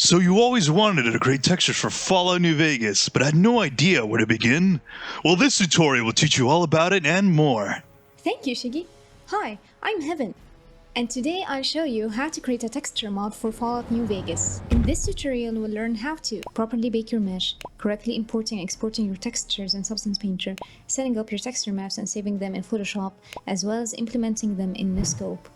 So you always wanted to create textures for Fallout New Vegas, but had no idea where to begin? Well, this tutorial will teach you all about it and more. Thank you, Shiggy. Hi, I'm Heaven, and today I'll show you how to create a texture mod for Fallout New Vegas. In this tutorial, we'll learn how to properly bake your mesh, correctly importing and exporting your textures in Substance Painter, setting up your texture maps and saving them in Photoshop, as well as implementing them in Nuscope.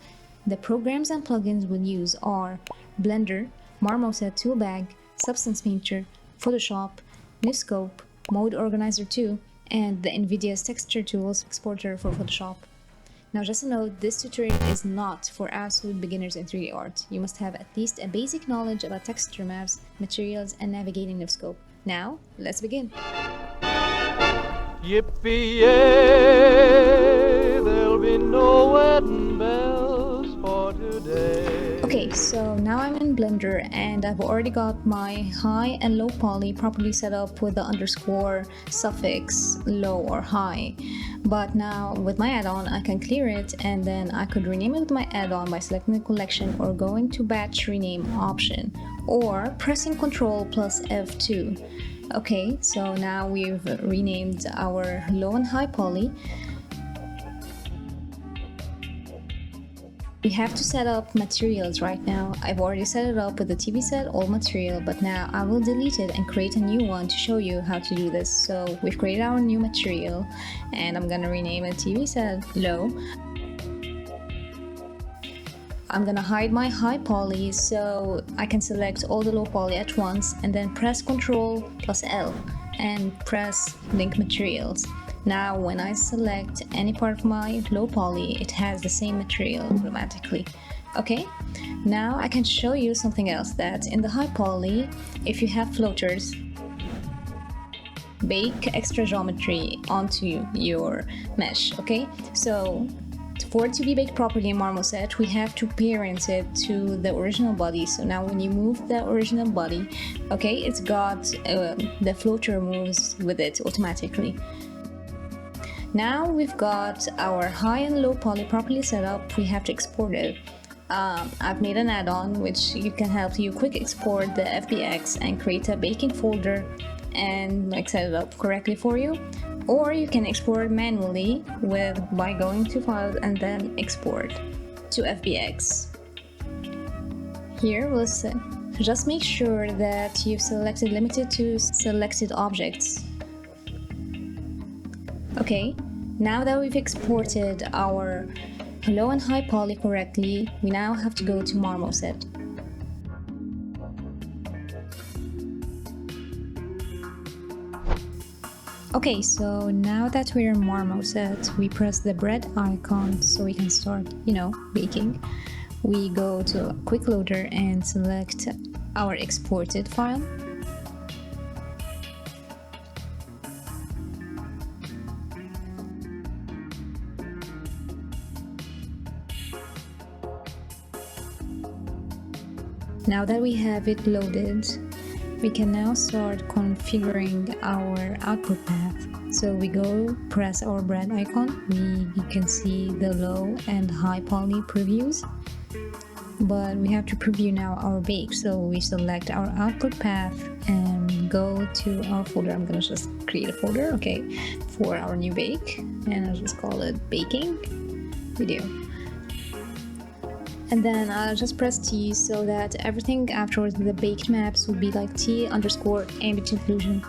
The programs and plugins we'll use are Blender, Marmoset Toolbag, Substance Painter, Photoshop, Nuscope, Mode Organizer 2, and the NVIDIA's Texture Tools exporter for Photoshop. Now just a note, this tutorial is not for absolute beginners in 3D art. You must have at least a basic knowledge about texture maps, materials, and navigating Nuscope. Now, let's begin. Yippee-yay, there'll be no wedding bells for today. Okay, so now I'm in Blender and I've already got my high and low poly properly set up with the underscore suffix low or high. But now with my add-on I can clear it and then I could rename it with my add-on by selecting the collection or going to batch rename option or pressing Ctrl plus F2. Okay, so now we've renamed our low and high poly. We have to set up materials right now. I've already set it up with the TV set all material, but now I will delete it and create a new one to show you how to do this. So we've created our new material and I'm gonna rename it TV set low. I'm gonna hide my high poly so I can select all the low poly at once and then press Ctrl plus L and press link materials. Now when I select any part of my low poly, it has the same material automatically. Okay, now I can show you something else, that in the high poly, if you have floaters, bake extra geometry onto your mesh. Okay, so for it to be baked properly in Marmoset, we have to parent it to the original body. So now when you move the original body, okay, it's got the floater moves with it automatically. Now we've got our high and low poly properly set up, we have to export it. I've made an add-on which can help you quick export the FBX and create a baking folder and set it up correctly for you. Or you can export manually by going to File and then Export to FBX. Here we'll just make sure that you've selected Limited to Selected Objects. Okay, now that we've exported our low and high poly correctly, we now have to go to Marmoset. Okay, so now that we're in Marmoset, we press the bread icon so we can start, baking. We go to Quick Loader and select our exported file. Now that we have it loaded, we can now start configuring our output path. So we go press our bread icon, you can see the low and high poly previews, but we have to preview now our bake. So we select our output path and go to our folder. I'm gonna just create a folder, okay, for our new bake, and I'll just call it baking video. And then I'll just press T so that everything afterwards, the baked maps will be like T_ambient occlusion.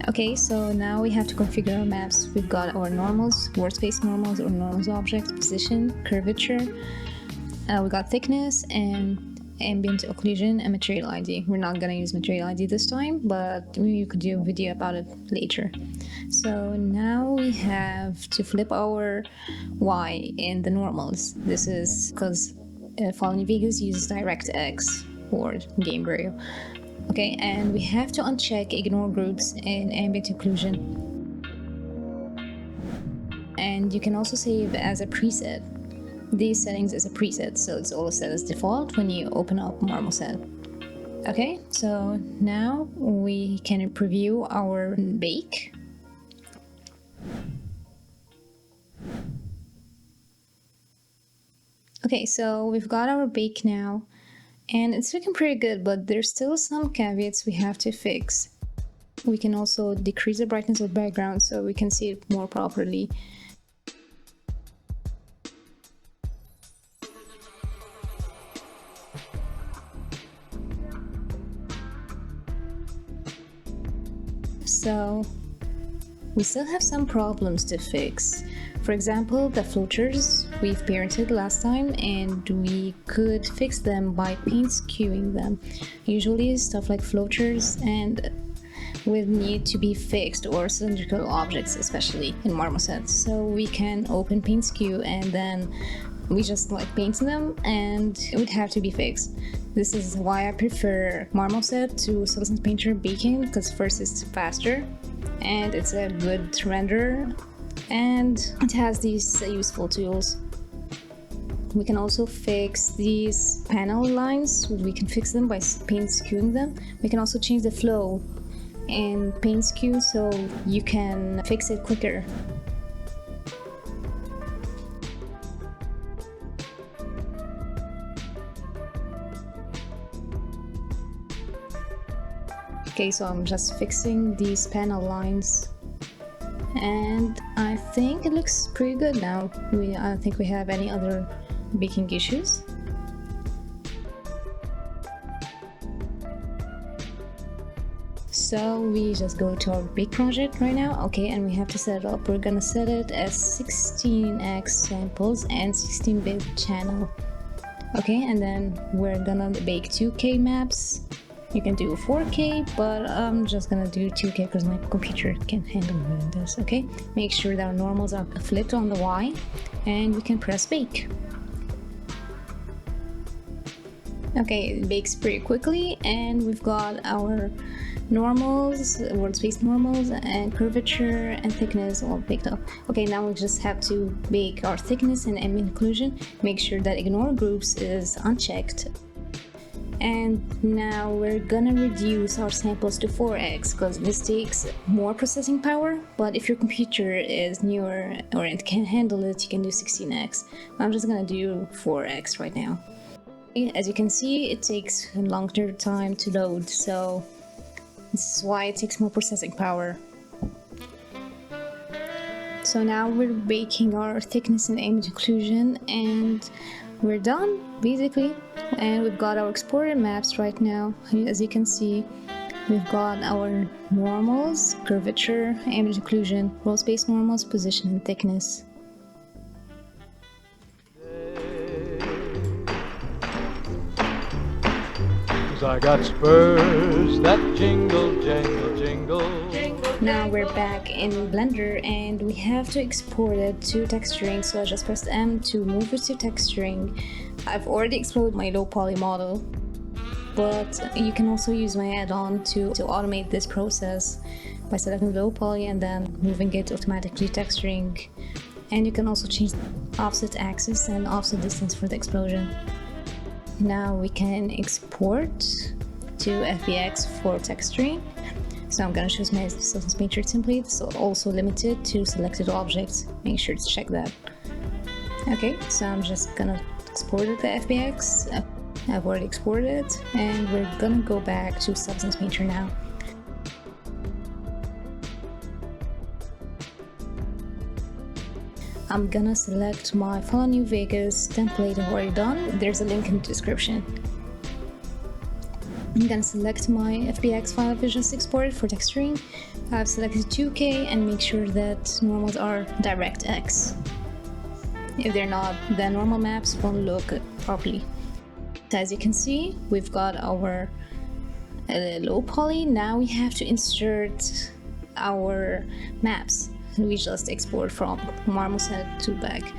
Okay, so now we have to configure our maps. We've got our normals, workspace normals or normals object, position, curvature. We got thickness and ambient occlusion and material ID. We're not gonna use material ID this time, but we could do a video about it later. So now we have to flip our Y in the normals. This is because Fallout New Vegas uses DirectX for Gamebryo. Okay, and we have to uncheck ignore groups in ambient occlusion. And you can also save as a preset. These settings as a preset, so it's all set as default when you open up Marmoset. Okay, so now we can preview our bake. Okay, so we've got our bake now, and it's looking pretty good, but there's still some caveats we have to fix. We can also decrease the brightness of the background so we can see it more properly. So we still have some problems to fix. For example, the floaters we've parented last time, and we could fix them by paint skewing them. Usually stuff like floaters and would need to be fixed, or cylindrical objects, especially in Marmoset. So we can open paint skew and then we just like paint them, and it would have to be fixed. This is why I prefer Marmoset to Substance Painter baking, because first it's faster and it's a good renderer, and it has these useful tools. We can also fix these panel lines. We can fix them by paint skewing them. We can also change the flow in paint skew so you can fix it quicker. Okay, so I'm just fixing these panel lines, and I think it looks pretty good now. I don't think we have any other baking issues. So we just go to our bake project right now. Okay, and we have to set it up. We're gonna set it as 16x samples and 16-bit channel. Okay, and then we're gonna bake 2K maps. You can do 4K, but I'm just gonna do 2K because my computer can handle more than this. Okay, make sure that our normals are flipped on the Y, and we can press bake. Okay, it bakes pretty quickly, and we've got our normals, world space normals, and curvature and thickness all baked up. Okay, now we just have to bake our thickness and ambient occlusion. Make sure that ignore groups is unchecked. And now we're gonna reduce our samples to 4x because this takes more processing power, but if your computer is newer or it can handle it, you can do 16x. I'm just gonna do 4x right now. As you can see, it takes a longer time to load, so this is why it takes more processing power. So now we're baking our thickness and ambient occlusion, and we're done basically. And we've got our exported maps right now. As you can see, we've got our normals, curvature, ambient occlusion, world space normals, position, and thickness. 'Cause I got spurs that jingle, jangle, jingle, jingle. Now we're back in Blender and we have to export it to texturing, so I just pressed M to move it to texturing. I've already exported my low poly model, but you can also use my add-on to automate this process by selecting low poly and then moving it automatically to texturing. And you can also change the offset axis and offset distance for the explosion. Now we can export to FBX for texturing. So I'm gonna choose my Substance Painter template, so also limited to selected objects. Make sure to check that. Okay, so I'm just gonna export it to FBX. I've already exported it, and we're gonna go back to Substance Painter now. I'm gonna select my Fallout New Vegas template I've already done. There's a link in the description. I'm gonna select my FBX file I've just exported for texturing. I've selected 2K and make sure that normals are DirectX. If they're not, the normal maps won't look properly. As you can see, we've got our low poly. Now we have to insert our maps. We just export from Marmoset toolbag.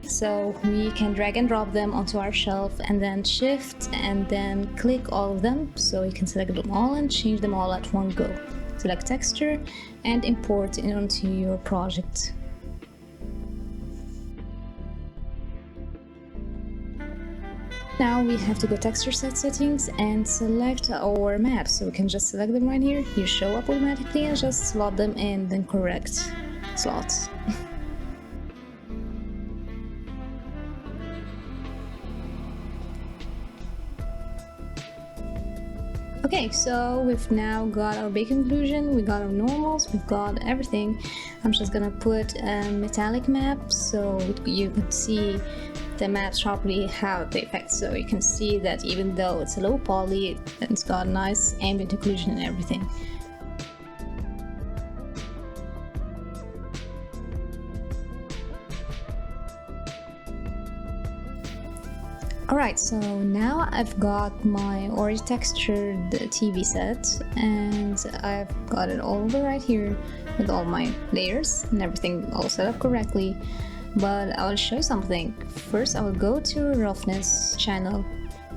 So we can drag and drop them onto our shelf and then shift and then click all of them, so you can select them all and change them all at one go. Select texture and import it onto your project. Now we have to go texture set settings and select our maps. So we can just select them right here. You show up automatically and just slot them in the correct slots. Okay, so we've now got our bake inclusion, we got our normals, we've got everything. I'm just gonna put a metallic map so you can see the maps properly how they affect. So you can see that even though it's a low poly, it's got nice ambient occlusion and everything. Alright, so now I've got my already textured TV set and I've got it all over right here with all my layers and everything all set up correctly. But I will show you something. First I will go to roughness channel,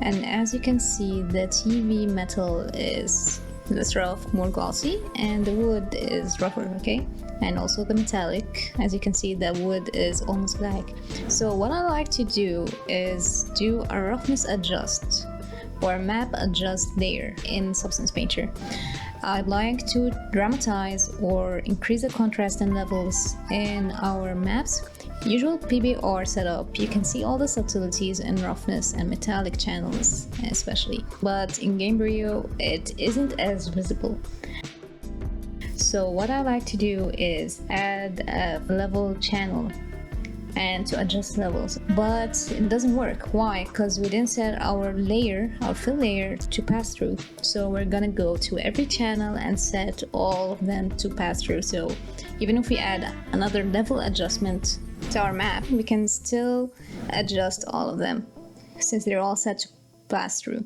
and as you can see the TV metal is less rough, more glossy, and the wood is rougher, okay? And also the metallic, as you can see the wood is almost black. So what I like to do is do a roughness adjust or map adjust layer in Substance Painter. I'd like to dramatize or increase the contrast and levels in our maps. Usual PBR setup, you can see all the subtleties in roughness and metallic channels especially, but in Gamebryo it isn't as visible. So what I like to do is add a level channel and to adjust levels, but it doesn't work. Why? Because we didn't set our layer, our fill layer, to pass through. So we're gonna go to every channel and set all of them to pass through. So even if we add another level adjustment to our map, we can still adjust all of them since they're all set to pass through.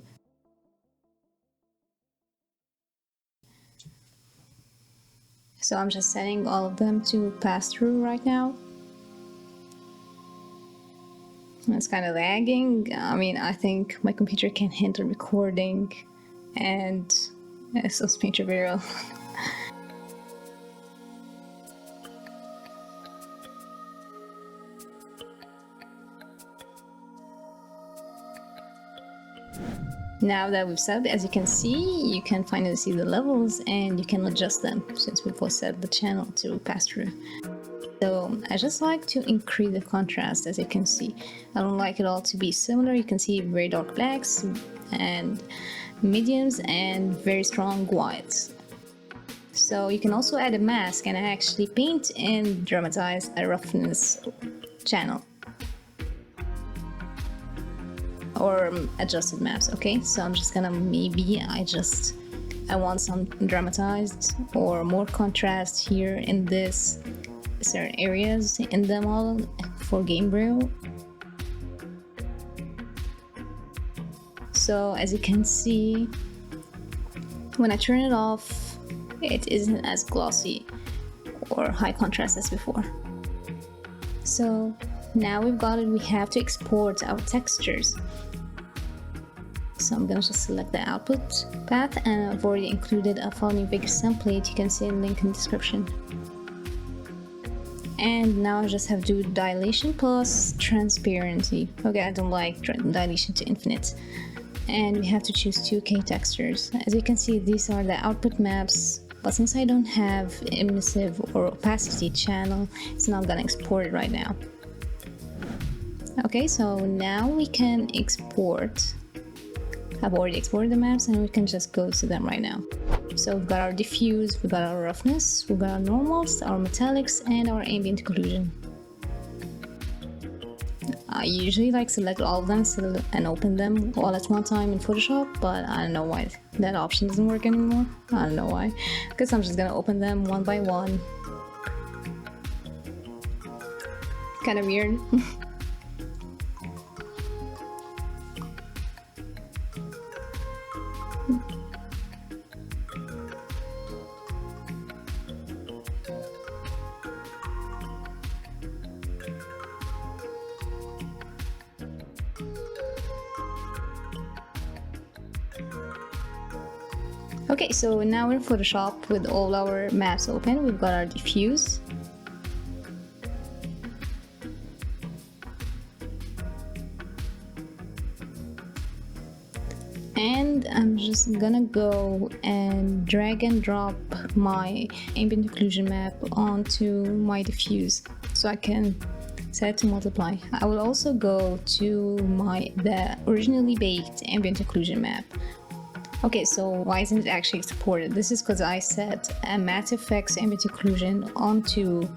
So I'm just setting all of them to pass through right now. It's kind of lagging. I mean, I think my computer can handle recording and Substance Painter very well. Now that we've set, as you can see, you can finally see the levels and you can adjust them since we've all set the channel to pass through. So I just like to increase the contrast, as you can see. I don't like it all to be similar. You can see very dark blacks and mediums and very strong whites. So you can also add a mask and actually paint and dramatize a roughness channel or adjusted maps. Okay, so I'm just gonna I want some dramatized or more contrast here in this certain areas in the model for Gamebryo. So as you can see, when I turn it off, it isn't as glossy or high contrast as before. So now we've got it, we have to export our textures. So I'm gonna just select the output path, and I've already included a Fallout New Vegas template. You can see a link in the description. And now I just have to do dilation plus transparency. Okay, I don't like dilation to infinite. And we have to choose 2K textures. As you can see, these are the output maps, but since I don't have emissive or opacity channel, it's not gonna export it right now. Okay, so now we can export. I've already exported the maps and we can just go to them right now. So we've got our diffuse, we've got our roughness, we've got our normals, our metallics, and our ambient occlusion. I usually like select all of them and open them all at one time in Photoshop, but I don't know why that option doesn't work anymore. I don't know why. Because I'm just gonna open them one by one. Kind of weird. Okay, so now we're in Photoshop with all our maps open. We've got our diffuse. And I'm just gonna go and drag and drop my ambient occlusion map onto my diffuse so I can set it to multiply. I will also go to the originally baked ambient occlusion map Okay, so why isn't it actually exported? This is because I set a MathFX ambient occlusion onto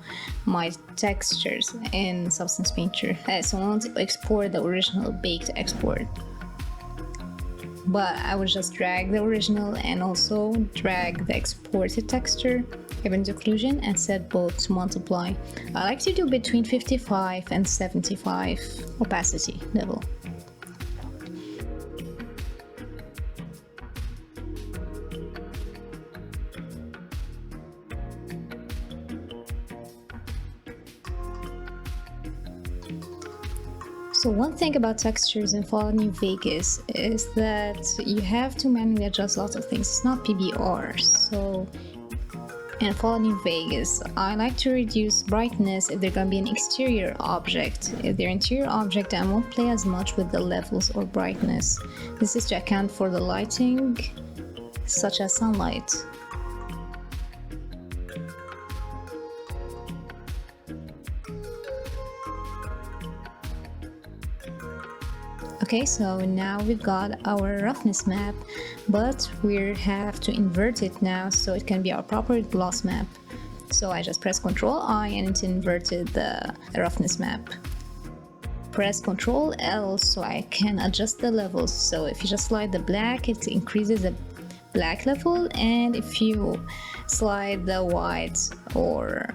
my textures in Substance Painter. So I want to export the original baked export. But I would just drag the original and also drag the exported texture, ambient occlusion, and set both to multiply. I like to do between 55 and 75 opacity level. So one thing about textures in Fallout New Vegas is that you have to manually adjust lots of things. It's not PBR. So in Fallout New Vegas, I like to reduce brightness if they're going to be an exterior object. If they're interior object, I won't play as much with the levels or brightness. This is to account for the lighting, such as sunlight. Okay, so now we've got our roughness map, but we have to invert it now so it can be our proper gloss map. So I just press Ctrl I and it inverted the roughness map. Press Ctrl L so I can adjust the levels. So if you just slide the black, it increases the black level, and if you slide the white or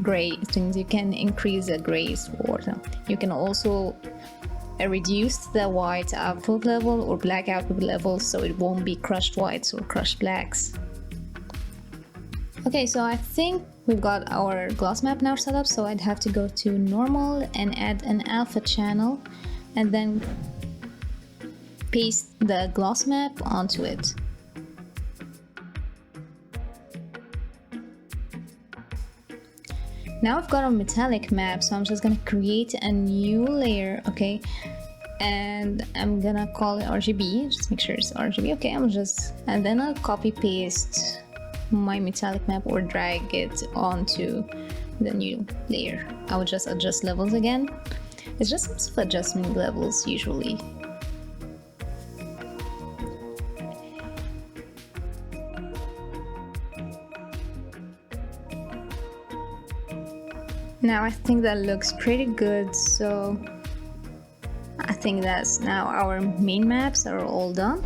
gray things, you can increase the grays. Or you can also reduce the white output level or black output level so it won't be crushed whites or crushed blacks. Okay, so I think we've got our gloss map now set up, so I'd have to go to normal and add an alpha channel and then paste the gloss map onto it. Now I've got a metallic map, so I'm just gonna create a new layer, okay? And I'm gonna call it RGB, just make sure it's RGB, okay? And then I'll copy paste my metallic map or drag it onto the new layer. I will just adjust levels again. It's just some adjustment levels usually. Now I think that looks pretty good, so I think that's now our main maps are all done.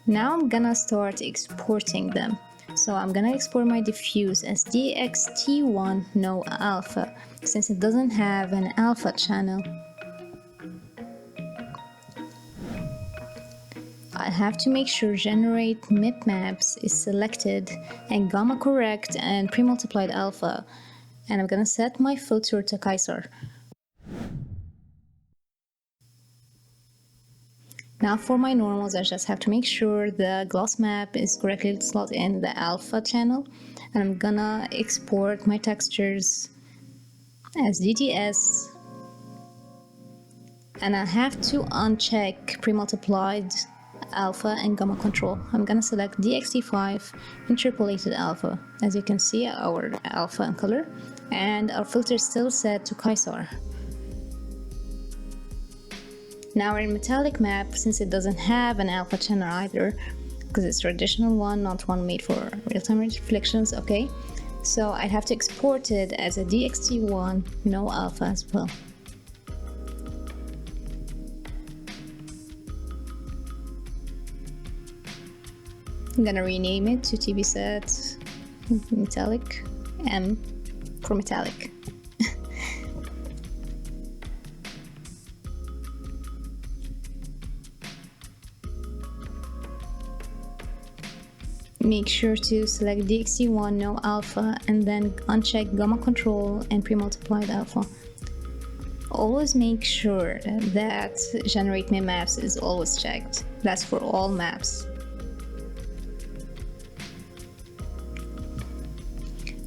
Now I'm gonna start exporting them. So I'm gonna export my diffuse as DXT1 no alpha, since it doesn't have an alpha channel. I have to make sure generate MIP maps is selected and gamma correct and pre-multiplied alpha, and I'm gonna set my filter to Kaiser. Now for my normals, I just have to make sure the gloss map is correctly slotted in the alpha channel, and I'm gonna export my textures as DTS, and I have to uncheck pre-multiplied alpha and gamma control. I'm gonna select DXT5 interpolated alpha. As you can see, our alpha in color, and our filter is still set to Kaiser. Now we're in metallic map, since it doesn't have an alpha channel either, because it's traditional one, not one made for real-time reflections, okay? So I have to export it as a DXT1 no alpha as well. I'm gonna rename it to TBSet metallic M for metallic. Make sure to select DXT1 no alpha and then uncheck gamma control and pre-multiplied alpha. Always make sure that generate MIP maps is always checked. That's for all maps.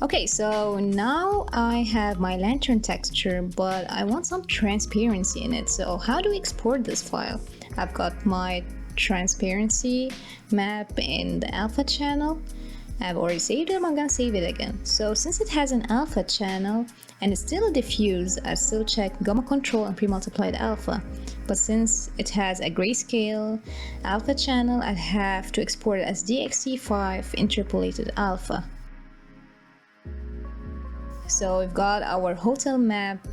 Okay, so now I have my lantern texture, but I want some transparency in it. So how do we export this file? I've got my transparency map in the alpha channel, I've already saved it, I'm gonna save it again. So since it has an alpha channel and it's still a diffuse, I still check gamma control and pre-multiplied alpha. But since it has a grayscale alpha channel, I have to export it as DXT5 interpolated alpha. So we've got our hotel map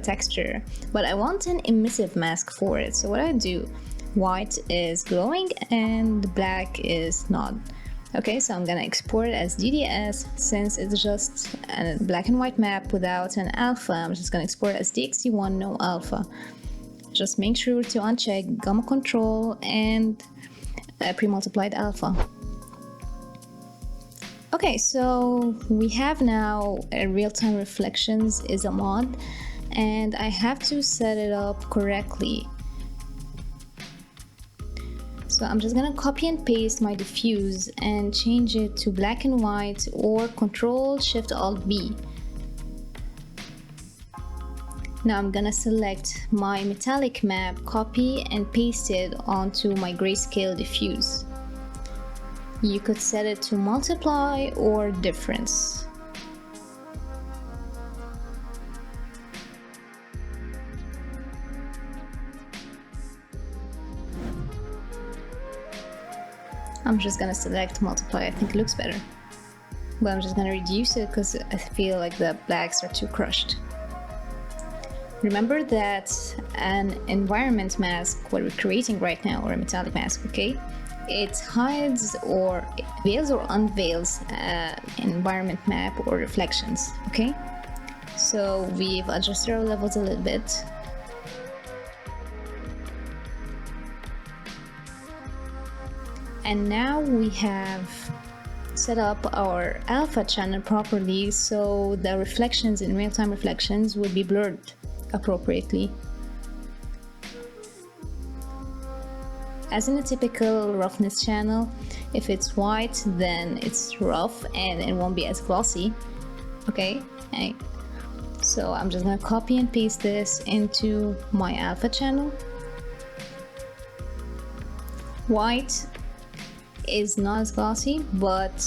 texture, but I want an emissive mask for it. So what I do, white is glowing and black is not. Okay, so I'm gonna export it as DDS. Since it's just a black and white map without an alpha, I'm just gonna export it as DXT1 no alpha. Just make sure to uncheck gamma control and pre-multiplied alpha. Okay, so we have now real-time reflections is a mod, and I have to set it up correctly. So I'm just gonna copy and paste my diffuse and change it to black and white, or Ctrl-Shift-Alt-B. Now I'm gonna select my metallic map, copy and paste it onto my grayscale diffuse. You could set it to multiply or difference. I'm just gonna select multiply, I think it looks better. But I'm just gonna reduce it because I feel like the blacks are too crushed. Remember that an environment mask, what we're creating right now, or a metallic mask, okay? It hides or veils or unveils environment map or reflections, okay? So we've adjusted our levels a little bit. And now we have set up our alpha channel properly, so the reflections in real-time reflections will be blurred appropriately. As in a typical roughness channel, if it's white, then it's rough and it won't be as glossy. Okay, so I'm just gonna copy and paste this into my alpha channel. White is not as glossy, but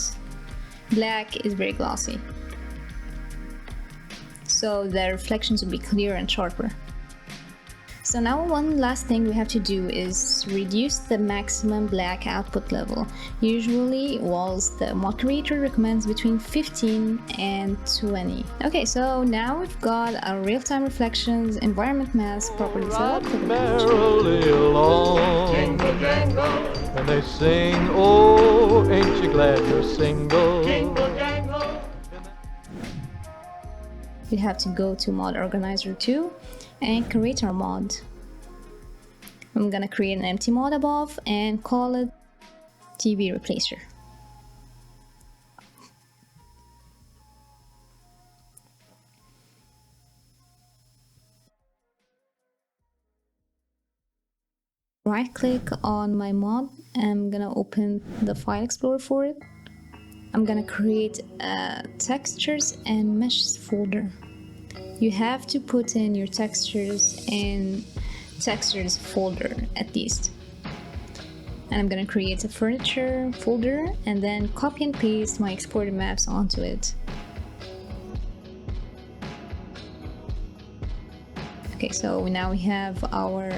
black is very glossy. So the reflections will be clearer and sharper. So now one last thing we have to do is reduce the maximum black output level. Usually, the mod creator recommends between 15 and 20. Okay, so now we've got our real-time reflections environment mask properly set up. Merrily along, Jingle jangle, and they sing, oh, ain't you glad you're single? jingle jangle. We have to go to Mod Organizer 2 and create our mod. I'm gonna create an empty mod above and call it TV Replacer. Right click on my mod. I'm gonna open the file explorer for it. I'm gonna create a textures and meshes folder. You have to put in your textures in textures folder at least. And I'm gonna create a furniture folder and then copy and paste my exported maps onto it. Okay, so now we have our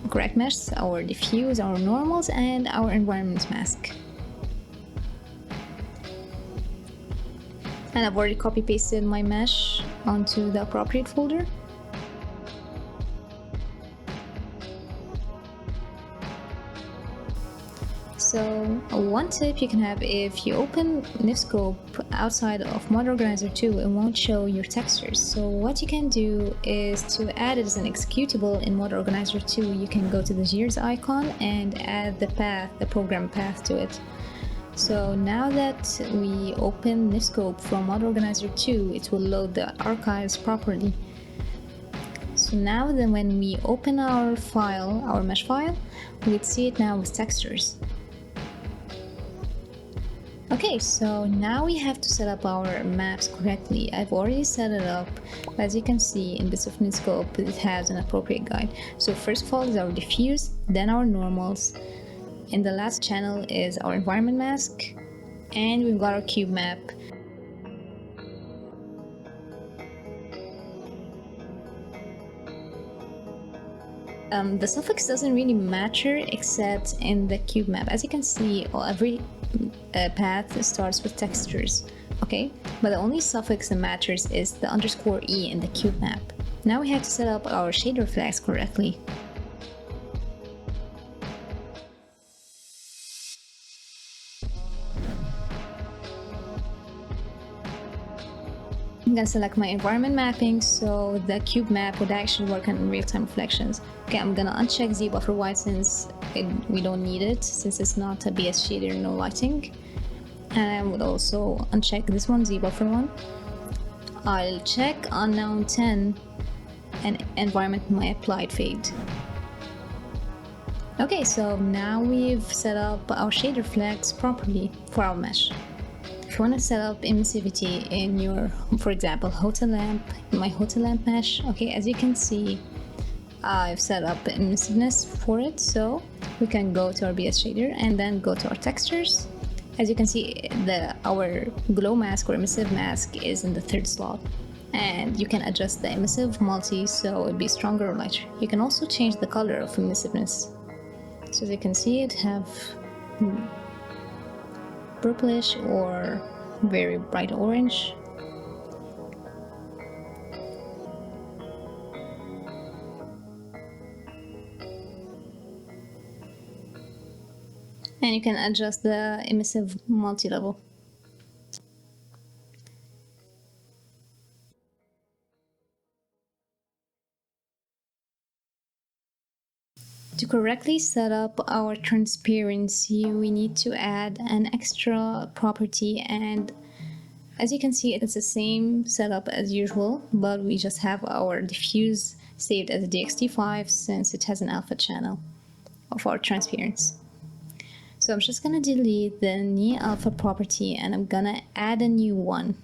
correct mesh, our diffuse, our normals, and our environment mask. And I've already copy pasted my mesh onto the appropriate folder. So one tip you can have, if you open Nifscope outside of Mod Organizer 2, it won't show your textures. So what you can do is to add it as an executable in Mod Organizer 2. You can go to the gears icon and add the path, the program path to it. So now that we open Nifscope from Mod Organizer 2, it will load the archives properly. So now then when we open our file, our mesh file, we'd see it now with textures. Okay, so now we have to set up our maps correctly. I've already set it up. As you can see in Bits of Nifscope, it has an appropriate guide. So first of all is our diffuse, then our normals. In the last channel is our environment mask, And we've got our cube map. The suffix doesn't really matter except in the cube map. As you can see, every path starts with textures, okay? But the only suffix that matters is the _e in the cube map. Now we have to set up our shader flags correctly. I'm gonna select my environment mapping so the cube map would actually work on real-time reflections. Okay, I'm gonna uncheck Z buffer white since we don't need it, since it's not a BS shader, no lighting. And I would also uncheck this one, Z buffer one. I'll check unknown 10 and environment my applied fade. Okay, so now we've set up our shader flags properly for our mesh. If you want to set up emissivity in your, for example, hotel lamp, my hotel lamp mesh, okay, as you can see, I've set up emissiveness for it, so we can go to our BS shader and then go to our textures. As you can see, our glow mask or emissive mask is in the 3rd slot, and you can adjust the emissive multi so it'd be stronger or lighter. You can also change the color of emissiveness. So as you can see, it have purplish or very bright orange. And you can adjust the emissive multi-level. To correctly set up our transparency, we need to add an extra property, and as you can see, it's the same setup as usual, but we just have our diffuse saved as a DXT5 since it has an alpha channel of our transparency. So I'm just gonna delete the knee alpha property and I'm gonna add a new one.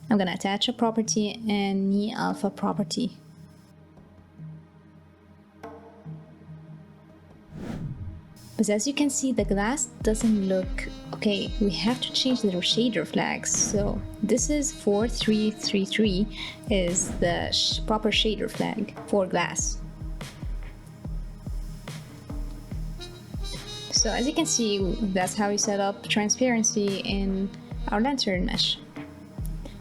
I'm gonna attach a property and knee alpha property. But as you can see, the glass doesn't look okay. We have to change the shader flags. So this is 4333 is the proper shader flag for glass. So as you can see, that's how we set up transparency in our lantern mesh.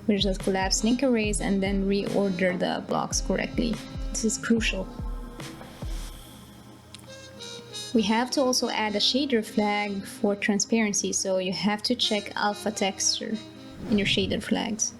We just collapse link arrays and then reorder the blocks correctly. This is crucial. We have to also add a shader flag for transparency, so you have to check alpha texture in your shader flags.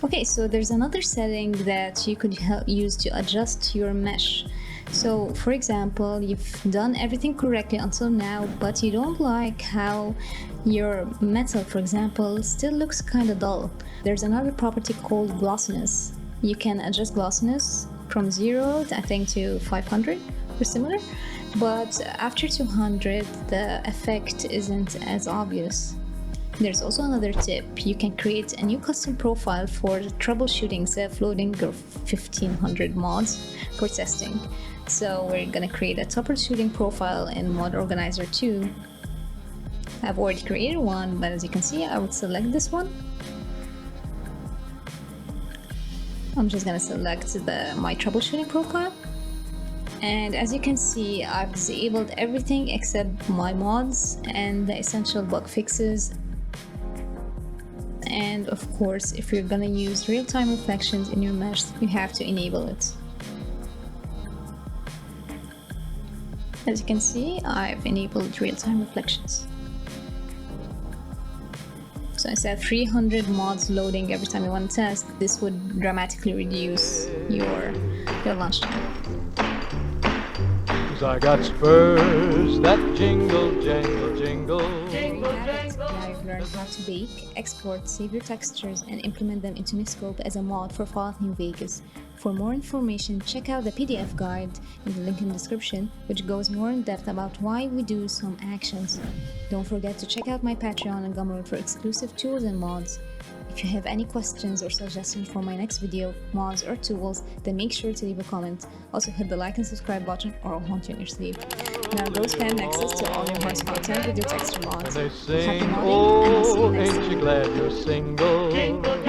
Okay, so there's another setting that you could use to adjust your mesh. So for example, you've done everything correctly until now, but you don't like how your metal, for example, still looks kind of dull. There's another property called glossiness. You can adjust glossiness from 0 I think to 500 or similar, but after 200 the effect isn't as obvious. There's also another tip. You can create a new custom profile for troubleshooting self-loading or 1500 mods for testing. So we're gonna create a troubleshooting profile in Mod Organizer 2. I've already created one, but as you can see, I would select this one. I'm just gonna select my troubleshooting profile. And as you can see, I've disabled everything except my mods and the essential bug fixes. And of course, if you're gonna use real-time reflections in your mesh, you have to enable it. As you can see, I've enabled real-time reflections. So instead of 300 mods loading every time you want to test, this would dramatically reduce your launch time. 'Cause I got spurs that jingle, jangle, jingle. Jingle, Now jangle. you've learned how to bake, export, save your textures, and implement them into Mixscope as a mod for Fallout New Vegas. For more information, check out the PDF guide in the link in the description, which goes more in depth about why we do some actions. Don't forget to check out my Patreon and Gumroad for exclusive tools and mods. If you have any questions or suggestions for my next video, mods, or tools, then make sure to leave a comment. Also hit the like and subscribe button or I'll haunt you in your sleep. Now go spam access to all your heart's content with your texture mods. They Happy sing, modding, and I'll see you oh, next ain't time. you glad you're single? Jingle,